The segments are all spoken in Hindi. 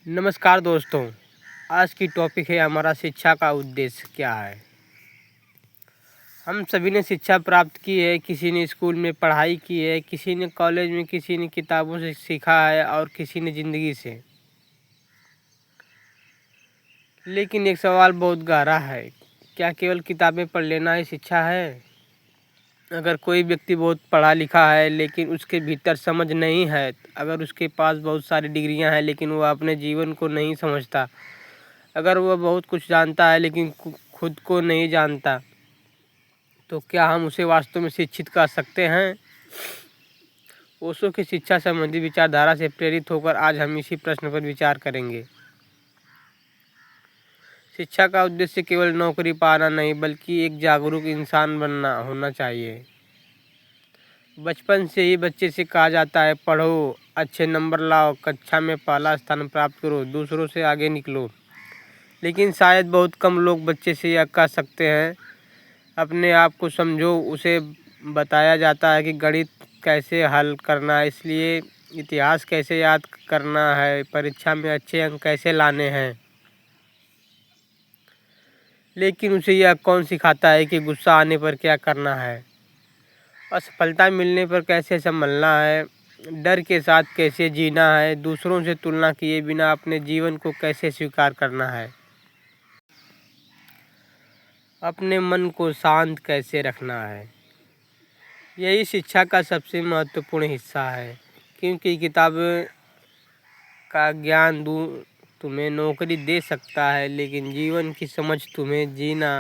नमस्कार दोस्तों। आज की टॉपिक है हमारा शिक्षा का उद्देश्य क्या है। हम सभी ने शिक्षा प्राप्त की है, किसी ने स्कूल में पढ़ाई की है, किसी ने कॉलेज में, किसी ने किताबों से सीखा है और किसी ने ज़िंदगी से। लेकिन एक सवाल बहुत गहरा है, क्या केवल किताबें पढ़ लेना ही शिक्षा है? अगर कोई व्यक्ति बहुत पढ़ा लिखा है लेकिन उसके भीतर समझ नहीं है, अगर उसके पास बहुत सारी डिग्रियां हैं लेकिन वह अपने जीवन को नहीं समझता, अगर वह बहुत कुछ जानता है लेकिन खुद को नहीं जानता, तो क्या हम उसे वास्तव में शिक्षित कर सकते हैं? ओशो की शिक्षा संबंधी विचारधारा से प्रेरित होकर आज हम इसी प्रश्न पर विचार करेंगे। शिक्षा का उद्देश्य केवल नौकरी पाना नहीं बल्कि एक जागरूक इंसान बनना होना चाहिए। बचपन से ही बच्चे से कहा जाता है, पढ़ो, अच्छे नंबर लाओ, कक्षा में पहला स्थान प्राप्त करो, दूसरों से आगे निकलो। लेकिन शायद बहुत कम लोग बच्चे से यह कह सकते हैं, अपने आप को समझो। उसे बताया जाता है कि गणित कैसे हल करना है, इसलिए इतिहास कैसे याद करना है, परीक्षा में अच्छे अंक कैसे लाने हैं। लेकिन उसे यह कौन सिखाता है कि गुस्सा आने पर क्या करना है, असफलता मिलने पर कैसे संभलना है, डर के साथ कैसे जीना है, दूसरों से तुलना किए बिना अपने जीवन को कैसे स्वीकार करना है, अपने मन को शांत कैसे रखना है। यही शिक्षा का सबसे महत्वपूर्ण हिस्सा है, क्योंकि किताब का ज्ञान तुम्हें नौकरी दे सकता है लेकिन जीवन की समझ तुम्हें जीना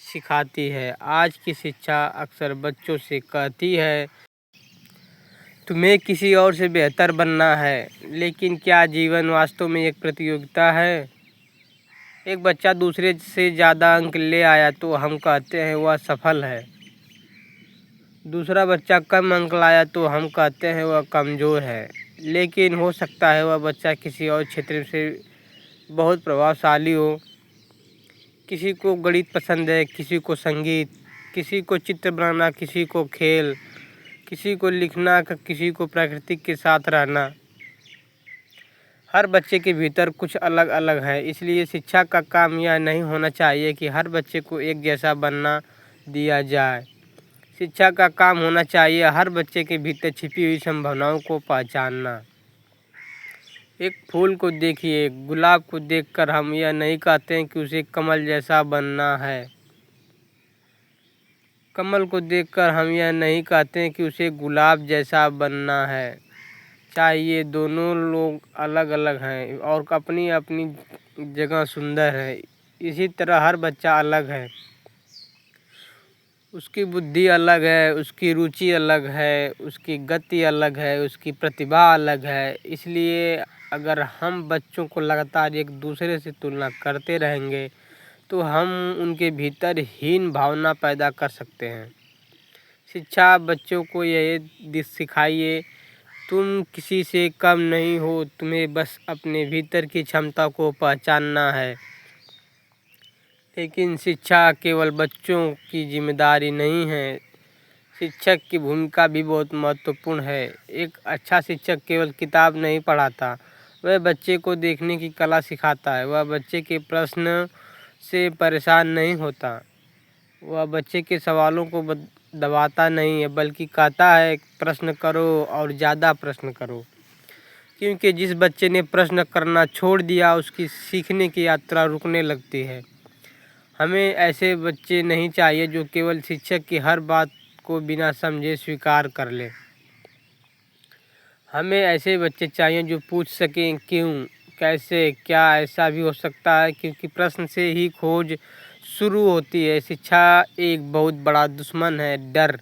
सिखाती है। आज की शिक्षा अक्सर बच्चों से कहती है, तुम्हें किसी और से बेहतर बनना है, लेकिन क्या जीवन वास्तव में एक प्रतियोगिता है? एक बच्चा दूसरे से ज़्यादा अंक ले आया तो हम कहते हैं वह सफल है। दूसरा बच्चा कम अंक लाया तो हम कहते हैं वह कमज़ोर है। लेकिन हो सकता है वह बच्चा किसी और क्षेत्र से बहुत प्रभावशाली हो। किसी को गणित पसंद है, किसी को संगीत, किसी को चित्र बनाना, किसी को खेल, किसी को लिखना, किसी को प्रकृति के साथ रहना। हर बच्चे के भीतर कुछ अलग अलग है। इसलिए शिक्षा का काम यह नहीं होना चाहिए कि हर बच्चे को एक जैसा बनना दिया जाए। शिक्षा का काम होना चाहिए हर बच्चे के भीतर छिपी हुई संभावनाओं को पहचानना। एक फूल को देखिए, गुलाब को देखकर हम यह नहीं कहते हैं कि उसे कमल जैसा बनना है। कमल को देखकर हम यह नहीं कहते हैं कि उसे गुलाब जैसा बनना है। चाहिए दोनों लोग अलग अलग हैं और अपनी अपनी जगह सुंदर है। इसी तरह हर बच्चा अलग है, उसकी बुद्धि अलग है, उसकी रुचि अलग है, उसकी गति अलग है, उसकी प्रतिभा अलग है। इसलिए अगर हम बच्चों को लगातार एक दूसरे से तुलना करते रहेंगे तो हम उनके भीतर हीन भावना पैदा कर सकते हैं। शिक्षा बच्चों को यह सिखाइए, तुम किसी से कम नहीं हो, तुम्हें बस अपने भीतर की क्षमता को पहचानना है। लेकिन शिक्षा केवल बच्चों की जिम्मेदारी नहीं है, शिक्षक की भूमिका भी बहुत महत्वपूर्ण है। एक अच्छा शिक्षक केवल किताब नहीं पढ़ाता, वह बच्चे को देखने की कला सिखाता है। वह बच्चे के प्रश्न से परेशान नहीं होता, वह बच्चे के सवालों को दबाता नहीं है, बल्कि कहता है प्रश्न करो और ज़्यादा प्रश्न करो। क्योंकि जिस बच्चे ने प्रश्न करना छोड़ दिया उसकी सीखने की यात्रा रुकने लगती है। हमें ऐसे बच्चे नहीं चाहिए जो केवल शिक्षक की हर बात को बिना समझे स्वीकार कर ले। हमें ऐसे बच्चे चाहिए जो पूछ सकें क्यों, कैसे, क्या, ऐसा भी हो सकता है, क्योंकि प्रश्न से ही खोज शुरू होती है। शिक्षा एक बहुत बड़ा दुश्मन है, डर।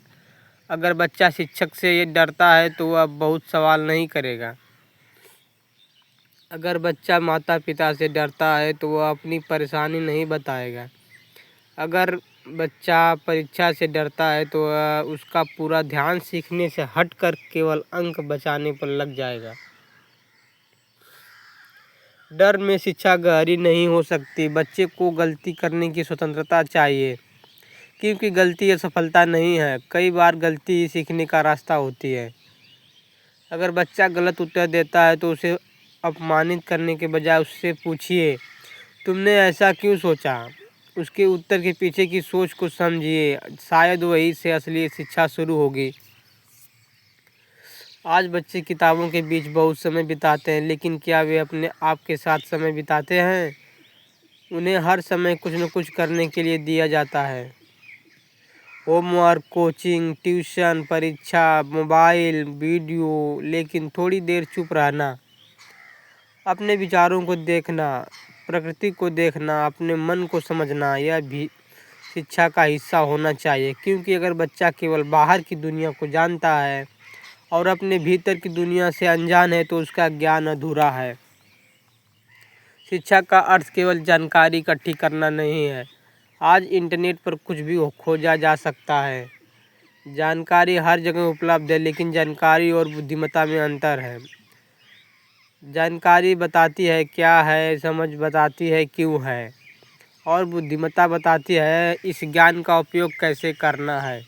अगर बच्चा शिक्षक से ये डरता है तो वह बहुत सवाल नहीं करेगा। अगर बच्चा माता पिता से डरता है तो वह अपनी परेशानी नहीं बताएगा। अगर बच्चा परीक्षा से डरता है तो उसका पूरा ध्यान सीखने से हटकर केवल अंक बचाने पर लग जाएगा। डर में शिक्षा गहरी नहीं हो सकती। बच्चे को गलती करने की स्वतंत्रता चाहिए, क्योंकि गलती असफलता नहीं है, कई बार गलती ही सीखने का रास्ता होती है। अगर बच्चा गलत उत्तर देता है तो उसे अपमानित करने के बजाय उससे पूछिए, तुमने ऐसा क्यों सोचा? उसके उत्तर के पीछे की सोच को समझिए, शायद वहीं से असली शिक्षा शुरू होगी। आज बच्चे किताबों के बीच बहुत समय बिताते हैं, लेकिन क्या वे अपने आप के साथ समय बिताते हैं? उन्हें हर समय कुछ न कुछ करने के लिए दिया जाता है। होमवर्क, कोचिंग, ट्यूशन, परीक्षा, मोबाइल, वीडियो, लेकिन थोड़ी देर चुप रहना, अपने विचारों को देखना, प्रकृति को देखना, अपने मन को समझना, यह भी शिक्षा का हिस्सा होना चाहिए। क्योंकि अगर बच्चा केवल बाहर की दुनिया को जानता है और अपने भीतर की दुनिया से अनजान है तो उसका ज्ञान अधूरा है। शिक्षा का अर्थ केवल जानकारी इकट्ठी करना नहीं है। आज इंटरनेट पर कुछ भी खोजा जा सकता है। जानकारी हर जगह उपलब्ध है, लेकिन जानकारी और बुद्धिमत्ता में अंतर है। जानकारी बताती है क्या है, समझ बताती है क्यों है, और बुद्धिमत्ता बताती है इस ज्ञान का उपयोग कैसे करना है।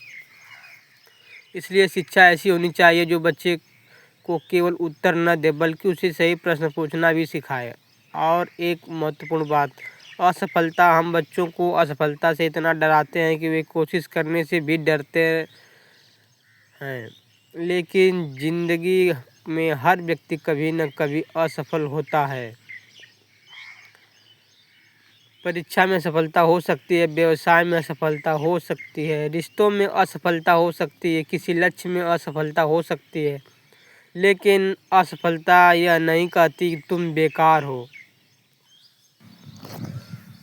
इसलिए शिक्षा ऐसी होनी चाहिए जो बच्चे को केवल उत्तर न दे, बल्कि उसे सही प्रश्न पूछना भी सिखाए। और एक महत्वपूर्ण बात, असफलता। हम बच्चों को असफलता से इतना डराते हैं कि वे कोशिश करने से भी डरते हैं। लेकिन जिंदगी में हर व्यक्ति कभी न कभी असफल होता है। परीक्षा में सफलता हो सकती है, व्यवसाय में असफलता हो सकती है, रिश्तों में असफलता हो सकती है, किसी लक्ष्य में असफलता हो सकती है। लेकिन असफलता यह नहीं कहती कि तुम बेकार हो।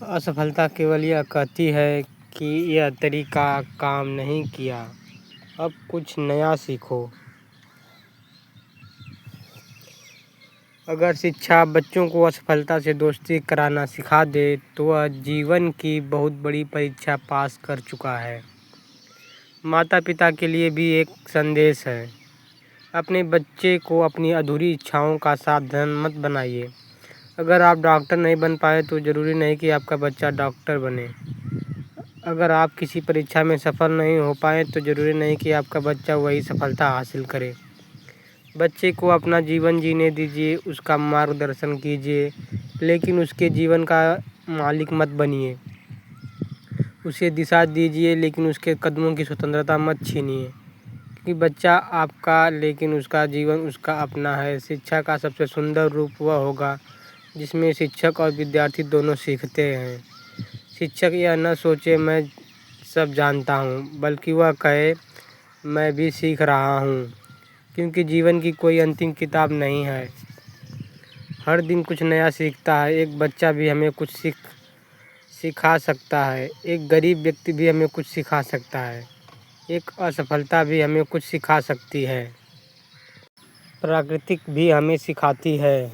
असफलता केवल यह कहती है कि यह तरीका काम नहीं किया, अब कुछ नया सीखो। अगर शिक्षा बच्चों को असफलता से दोस्ती कराना सिखा दे तो वह जीवन की बहुत बड़ी परीक्षा पास कर चुका है। माता पिता के लिए भी एक संदेश है, अपने बच्चे को अपनी अधूरी इच्छाओं का साधन मत बनाइए। अगर आप डॉक्टर नहीं बन पाए तो ज़रूरी नहीं कि आपका बच्चा डॉक्टर बने। अगर आप किसी परीक्षा में सफल नहीं हो पाए तो ज़रूरी नहीं कि आपका बच्चा वही सफलता हासिल करे। बच्चे को अपना जीवन जीने दीजिए, उसका मार्गदर्शन कीजिए, लेकिन उसके जीवन का मालिक मत बनिए। उसे दिशा दीजिए, लेकिन उसके कदमों की स्वतंत्रता मत छीनिए। क्योंकि बच्चा आपका, लेकिन उसका जीवन उसका अपना है। शिक्षा का सबसे सुंदर रूप वह होगा जिसमें शिक्षक और विद्यार्थी दोनों सीखते हैं। शिक्षक यह न सोचे मैं सब जानता हूँ, बल्कि वह कहे मैं भी सीख रहा हूँ। क्योंकि जीवन की कोई अंतिम किताब नहीं है, हर दिन कुछ नया सीखता है। एक बच्चा भी हमें कुछ सिखा सकता है, एक गरीब व्यक्ति भी हमें कुछ सिखा सकता है, एक असफलता भी हमें कुछ सिखा सकती है, प्रकृति भी हमें सिखाती है,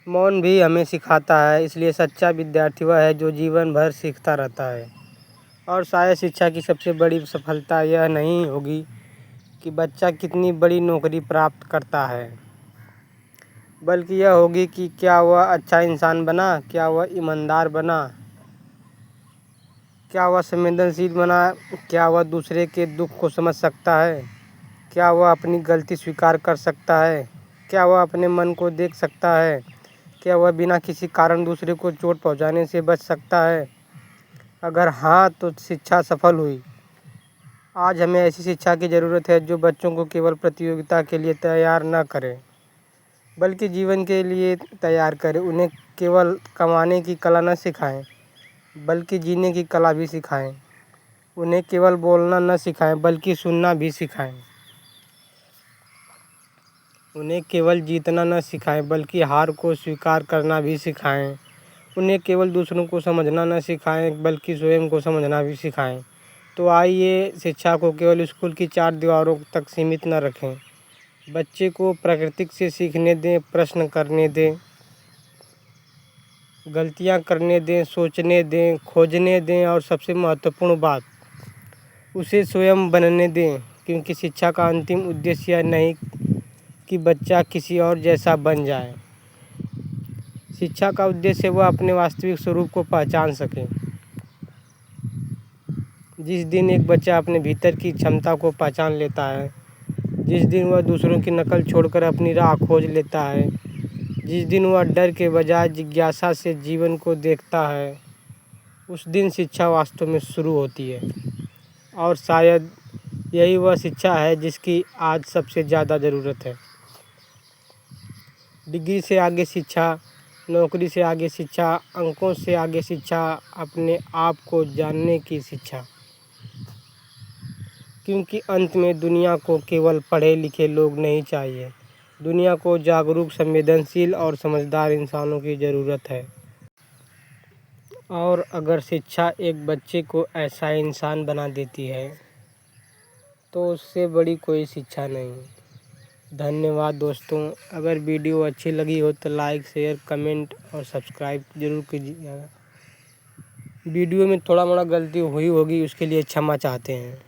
मौन भी हमें सिखाता है। इसलिए सच्चा विद्यार्थी वह है जो जीवन भर सीखता रहता है। और शायद शिक्षा की सबसे बड़ी सफलता यह नहीं होगी कि बच्चा कितनी बड़ी नौकरी प्राप्त करता है, बल्कि यह होगी कि क्या वह अच्छा इंसान बना, क्या वह ईमानदार बना, क्या वह संवेदनशील बना, क्या वह दूसरे के दुख को समझ सकता है, क्या वह अपनी गलती स्वीकार कर सकता है, क्या वह अपने मन को देख सकता है, क्या वह बिना किसी कारण दूसरे को चोट पहुंचाने से बच सकता है। अगर हाँ तो शिक्षा सफल हुई। आज हमें ऐसी शिक्षा की ज़रूरत है जो बच्चों को केवल प्रतियोगिता के लिए तैयार न करे, बल्कि जीवन के लिए तैयार करे। उन्हें केवल कमाने की कला न सिखाएं, बल्कि जीने की कला भी सिखाएं। उन्हें केवल बोलना न सिखाएं, बल्कि सुनना भी सिखाएं। उन्हें केवल जीतना न सिखाएं, बल्कि हार को स्वीकार करना भी सिखाएं। उन्हें केवल दूसरों को समझना न सिखाएं, बल्कि स्वयं को समझना भी सिखाएं। तो आइए शिक्षा को केवल स्कूल की 4 दीवारों तक सीमित न रखें। बच्चे को प्रकृति से सीखने दें, प्रश्न करने दें, गलतियां करने दें, सोचने दें, खोजने दें, और सबसे महत्वपूर्ण बात, उसे स्वयं बनने दें। क्योंकि शिक्षा का अंतिम उद्देश्य यह नहीं कि बच्चा किसी और जैसा बन जाए। शिक्षा का उद्देश्य वह अपने वास्तविक स्वरूप को पहचान सके। जिस दिन एक बच्चा अपने भीतर की क्षमता को पहचान लेता है, जिस दिन वह दूसरों की नकल छोड़कर अपनी राह खोज लेता है, जिस दिन वह डर के बजाय जिज्ञासा से जीवन को देखता है, उस दिन शिक्षा वास्तव में शुरू होती है। और शायद यही वह शिक्षा है जिसकी आज सबसे ज़्यादा ज़रूरत है। डिग्री से आगे शिक्षा, नौकरी से आगे शिक्षा, अंकों से आगे शिक्षा, अपने आप को जानने की शिक्षा। क्योंकि अंत में दुनिया को केवल पढ़े लिखे लोग नहीं चाहिए, दुनिया को जागरूक, संवेदनशील और समझदार इंसानों की ज़रूरत है। और अगर शिक्षा एक बच्चे को ऐसा इंसान बना देती है तो उससे बड़ी कोई शिक्षा नहीं। धन्यवाद दोस्तों। अगर वीडियो अच्छी लगी हो तो लाइक, शेयर, कमेंट और सब्सक्राइब ज़रूर कीजिएगा। वीडियो में थोड़ा मोड़ा गलती हुई होगी, उसके लिए क्षमा चाहते हैं।